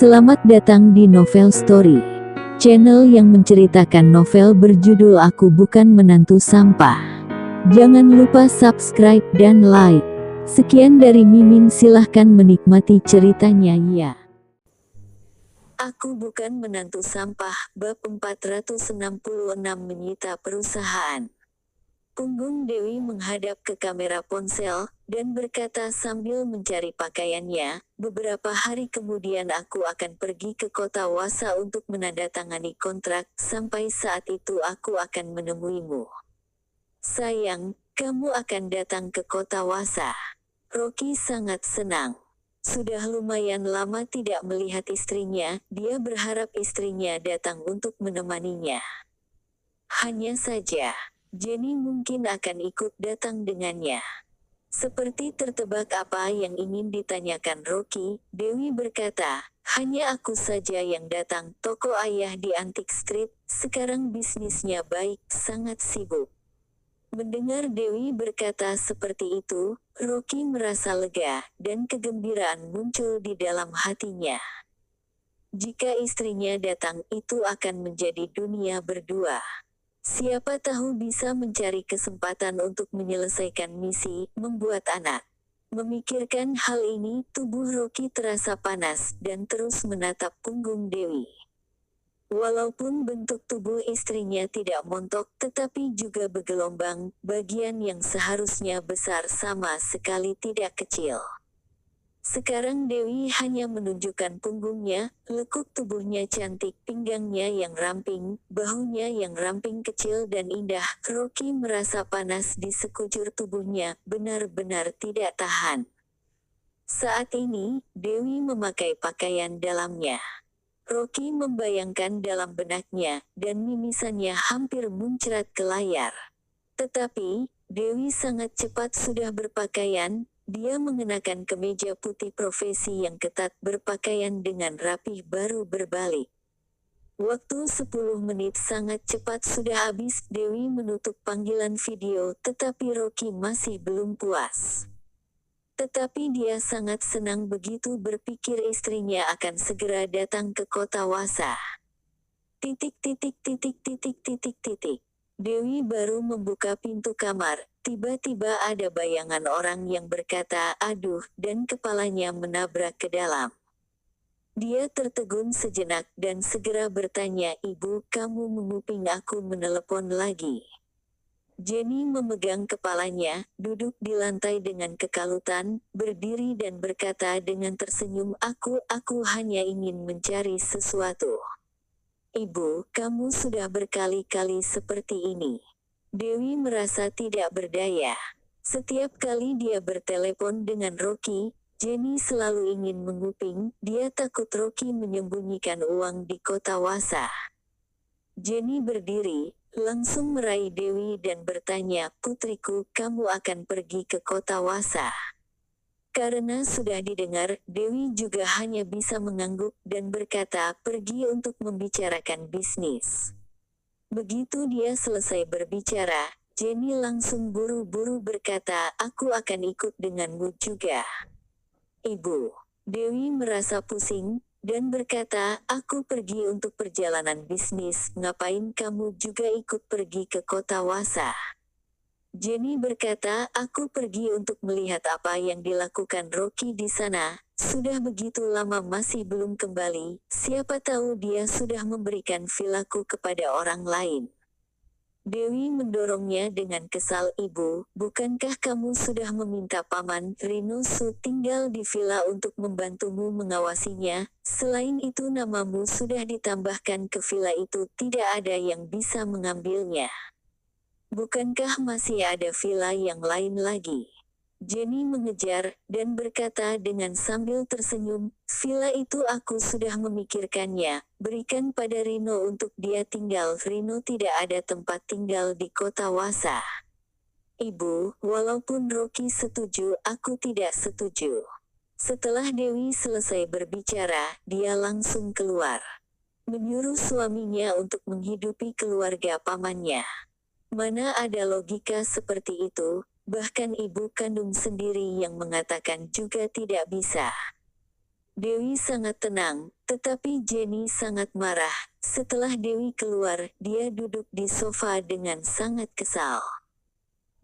Selamat datang di Novel Story, channel yang menceritakan novel berjudul Aku Bukan Menantu Sampah. Jangan lupa subscribe dan like. Sekian dari Mimin, silahkan menikmati ceritanya ya. Aku Bukan Menantu Sampah, bab 466 menyita perusahaan. Punggung Dewi menghadap ke kamera ponsel, dan berkata sambil mencari pakaiannya, beberapa hari kemudian aku akan pergi ke kota Wasa untuk menandatangani kontrak, sampai saat itu aku akan menemuimu. Sayang, kamu akan datang ke kota Wasa. Rocky sangat senang. Sudah lumayan lama tidak melihat istrinya, dia berharap istrinya datang untuk menemaninya. Hanya saja, Jenny mungkin akan ikut datang dengannya. Seperti tertebak apa yang ingin ditanyakan Rocky, Dewi berkata, hanya aku saja yang datang. Toko ayah di Antique Street, sekarang bisnisnya baik, sangat sibuk. Mendengar Dewi berkata seperti itu, Rocky merasa lega, dan kegembiraan muncul di dalam hatinya. Jika istrinya datang, itu akan menjadi dunia berdua. Siapa tahu bisa mencari kesempatan untuk menyelesaikan misi, membuat anak. Memikirkan hal ini, tubuh Rocky terasa panas, dan terus menatap punggung Dewi. Walaupun bentuk tubuh istrinya tidak montok, tetapi juga bergelombang, bagian yang seharusnya besar sama sekali tidak kecil. Sekarang Dewi hanya menunjukkan punggungnya, lekuk tubuhnya cantik, pinggangnya yang ramping, bahunya yang ramping kecil dan indah. Rocky merasa panas di sekujur tubuhnya, benar-benar tidak tahan. Saat ini, Dewi memakai pakaian dalamnya. Rocky membayangkan dalam benaknya, dan mimisannya hampir muncrat ke layar. Tetapi, Dewi sangat cepat sudah berpakaian. Dia mengenakan kemeja putih profesi yang ketat, berpakaian dengan rapih, baru berbalik. Waktu 10 menit sangat cepat sudah habis. Dewi menutup panggilan video, tetapi Rocky masih belum puas. Tetapi dia sangat senang begitu berpikir istrinya akan segera datang ke kota Wasa. Dewi baru membuka pintu kamar, tiba-tiba ada bayangan orang yang berkata aduh, dan kepalanya menabrak ke dalam. Dia tertegun sejenak dan segera bertanya, ibu, kamu menguping aku menelepon lagi? Jenny memegang kepalanya, duduk di lantai dengan kekalutan, berdiri dan berkata dengan tersenyum, aku hanya ingin mencari sesuatu. Ibu, kamu sudah berkali-kali seperti ini. Dewi merasa tidak berdaya. Setiap kali dia bertelepon dengan Rocky, Jenny selalu ingin menguping, dia takut Rocky menyembunyikan uang di kota Wasa. Jenny berdiri, langsung meraih Dewi dan bertanya, putriku, kamu akan pergi ke kota Wasa. Karena sudah didengar, Dewi juga hanya bisa mengangguk dan berkata, pergi untuk membicarakan bisnis. Begitu dia selesai berbicara, Jenny langsung buru-buru berkata, aku akan ikut denganmu juga. Ibu. Dewi merasa pusing, dan berkata, aku pergi untuk perjalanan bisnis, ngapain kamu juga ikut pergi ke kota Wasa? Jenny berkata, aku pergi untuk melihat apa yang dilakukan Rocky di sana. Sudah begitu lama masih belum kembali, siapa tahu dia sudah memberikan villaku kepada orang lain. Dewi mendorongnya dengan kesal, ibu, bukankah kamu sudah meminta paman Rino Su tinggal di villa untuk membantumu mengawasinya? Selain itu namamu sudah ditambahkan ke villa itu, tidak ada yang bisa mengambilnya. Bukankah masih ada villa yang lain lagi? Jenny mengejar, dan berkata dengan sambil tersenyum, villa itu aku sudah memikirkannya, berikan pada Rino untuk dia tinggal. Rino tidak ada tempat tinggal di kota Wasa. Ibu, walaupun Rocky setuju, aku tidak setuju. Setelah Dewi selesai berbicara, dia langsung keluar. Menyuruh suaminya untuk menghidupi keluarga pamannya. Mana ada logika seperti itu? Bahkan ibu kandung sendiri yang mengatakan juga tidak bisa. Dewi sangat tenang, tetapi Jenny sangat marah. Setelah Dewi keluar, dia duduk di sofa dengan sangat kesal.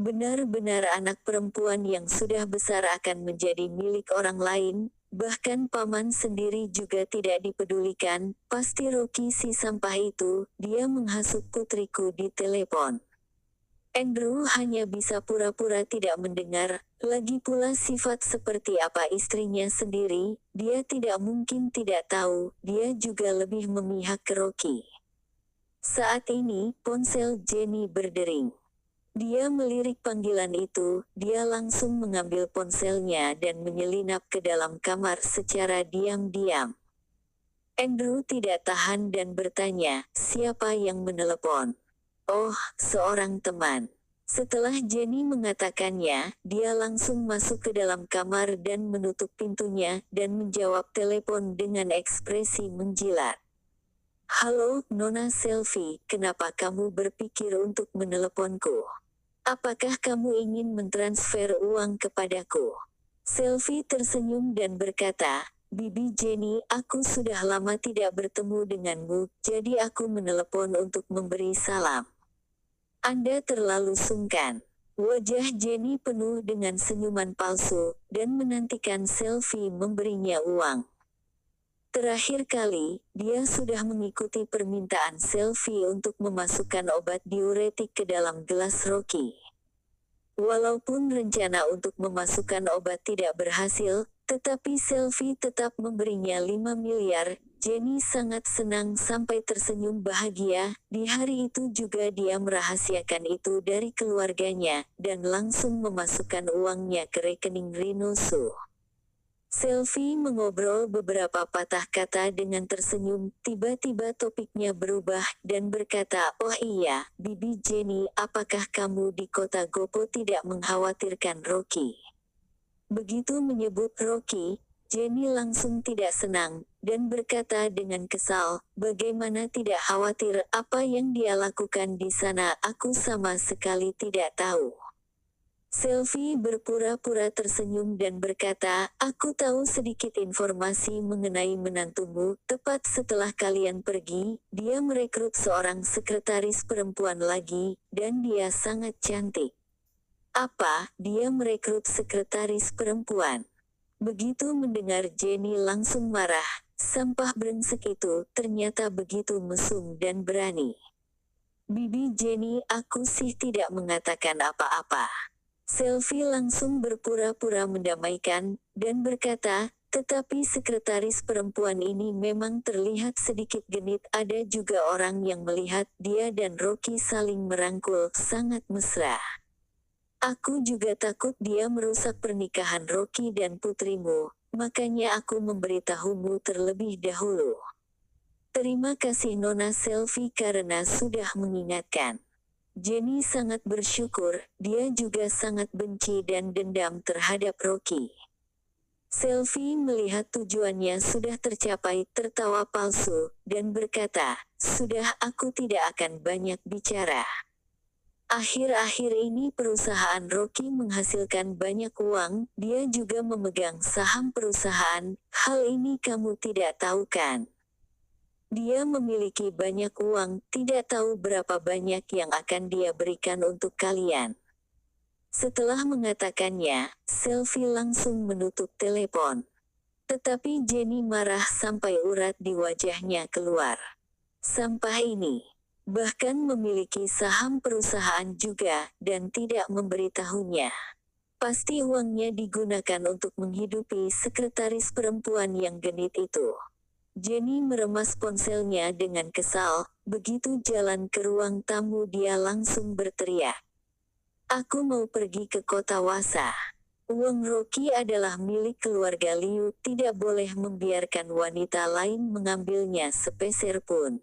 Benar-benar anak perempuan yang sudah besar akan menjadi milik orang lain, bahkan paman sendiri juga tidak dipedulikan. Pasti Rocky si sampah itu, dia menghasut putriku di telepon. Andrew hanya bisa pura-pura tidak mendengar, lagi pula sifat seperti apa istrinya sendiri, dia tidak mungkin tidak tahu, dia juga lebih memihak ke Rocky. Saat ini, ponsel Jenny berdering. Dia melirik panggilan itu, dia langsung mengambil ponselnya dan menyelinap ke dalam kamar secara diam-diam. Andrew tidak tahan dan bertanya, siapa yang menelepon? Oh, seorang teman. Setelah Jenny mengatakannya, dia langsung masuk ke dalam kamar dan menutup pintunya dan menjawab telepon dengan ekspresi menjilat. Halo, Nona Selvi, kenapa kamu berpikir untuk meneleponku? Apakah kamu ingin mentransfer uang kepadaku? Selvi tersenyum dan berkata, Bibi Jenny, aku sudah lama tidak bertemu denganmu, jadi aku menelepon untuk memberi salam. Anda terlalu sungkan. Wajah Jenny penuh dengan senyuman palsu, dan menantikan Selvi memberinya uang. Terakhir kali, dia sudah mengikuti permintaan Selvi untuk memasukkan obat diuretik ke dalam gelas Rocky. Walaupun rencana untuk memasukkan obat tidak berhasil, tetapi Selvi tetap memberinya 5 miliar. Jenny sangat senang sampai tersenyum bahagia. Di hari itu juga dia merahasiakan itu dari keluarganya, dan langsung memasukkan uangnya ke rekening Rino Su. Selvi mengobrol beberapa patah kata dengan tersenyum, tiba-tiba topiknya berubah, dan berkata, oh iya, Bibi Jenny, apakah kamu di kota Gopo tidak mengkhawatirkan Rocky? Begitu menyebut Rocky, Jenny langsung tidak senang, dan berkata dengan kesal, bagaimana tidak khawatir, apa yang dia lakukan di sana aku sama sekali tidak tahu. Selvi berpura-pura tersenyum dan berkata, aku tahu sedikit informasi mengenai menantumu. Tepat setelah kalian pergi, dia merekrut seorang sekretaris perempuan lagi, dan dia sangat cantik. Apa, dia merekrut sekretaris perempuan? Begitu mendengar Jenny langsung marah, sampah brengsek itu ternyata begitu mesum dan berani. Bibi Jenny, aku sih tidak mengatakan apa-apa. Selvi langsung berpura-pura mendamaikan, dan berkata, tetapi sekretaris perempuan ini memang terlihat sedikit genit. Ada juga orang yang melihat dia dan Rocky saling merangkul, sangat mesra. Aku juga takut dia merusak pernikahan Rocky dan putrimu, makanya aku memberitahumu terlebih dahulu. Terima kasih Nona Selvi karena sudah mengingatkan. Jenny sangat bersyukur, dia juga sangat benci dan dendam terhadap Rocky. Selvi melihat tujuannya sudah tercapai, tertawa palsu, dan berkata, sudah aku tidak akan banyak bicara. Akhir-akhir ini perusahaan Rocky menghasilkan banyak uang, dia juga memegang saham perusahaan, hal ini kamu tidak tahu kan? Dia memiliki banyak uang, tidak tahu berapa banyak yang akan dia berikan untuk kalian. Setelah mengatakannya, Selvi langsung menutup telepon. Tetapi Jenny marah sampai urat di wajahnya keluar. Sampah ini, bahkan memiliki saham perusahaan juga, dan tidak memberitahunya. Pasti uangnya digunakan untuk menghidupi sekretaris perempuan yang genit itu. Jenny meremas ponselnya dengan kesal, begitu jalan ke ruang tamu dia langsung berteriak. Aku mau pergi ke kota Wasa. Uang Rocky adalah milik keluarga Liu, tidak boleh membiarkan wanita lain mengambilnya sepeser pun.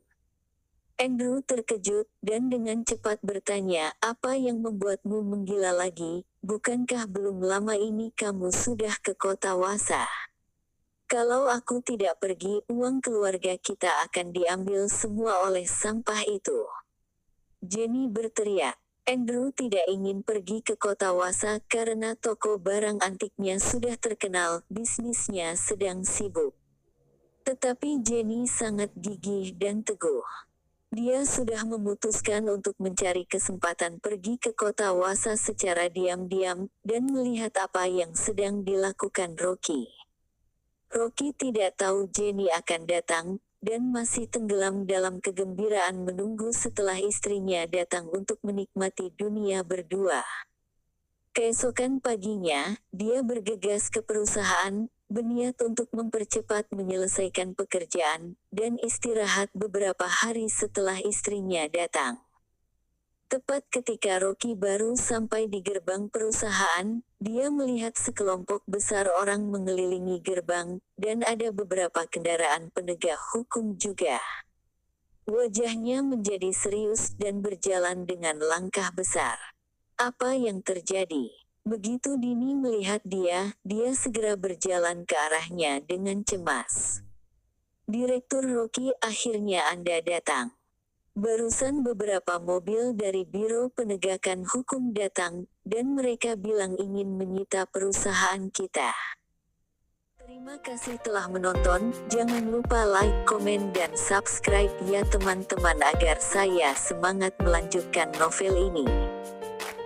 Andrew terkejut, dan dengan cepat bertanya, apa yang membuatmu menggila lagi, bukankah belum lama ini kamu sudah ke kota Wasa? Kalau aku tidak pergi, uang keluarga kita akan diambil semua oleh sampah itu. Jenny berteriak. Andrew tidak ingin pergi ke kota Wasa karena toko barang antiknya sudah terkenal, bisnisnya sedang sibuk. Tetapi Jenny sangat gigih dan teguh. Dia sudah memutuskan untuk mencari kesempatan pergi ke kota Wasa secara diam-diam, dan melihat apa yang sedang dilakukan Rocky. Rocky tidak tahu Jenny akan datang, dan masih tenggelam dalam kegembiraan menunggu setelah istrinya datang untuk menikmati dunia berdua. Keesokan paginya, dia bergegas ke perusahaan, berniat untuk mempercepat menyelesaikan pekerjaan, dan istirahat beberapa hari setelah istrinya datang. Tepat ketika Rocky baru sampai di gerbang perusahaan, dia melihat sekelompok besar orang mengelilingi gerbang, dan ada beberapa kendaraan penegak hukum juga. Wajahnya menjadi serius dan berjalan dengan langkah besar. Apa yang terjadi? Begitu Dini melihat dia segera berjalan ke arahnya dengan cemas. Direktur Rocky, akhirnya Anda datang. Barusan beberapa mobil dari Biro Penegakan Hukum datang, dan mereka bilang ingin menyita perusahaan kita. Terima kasih telah menonton, jangan lupa like, komen dan subscribe ya teman-teman agar saya semangat melanjutkan novel ini.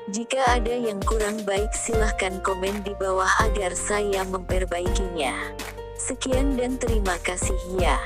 Jika ada yang kurang baik silahkan komen di bawah agar saya memperbaikinya. Sekian dan terima kasih ya.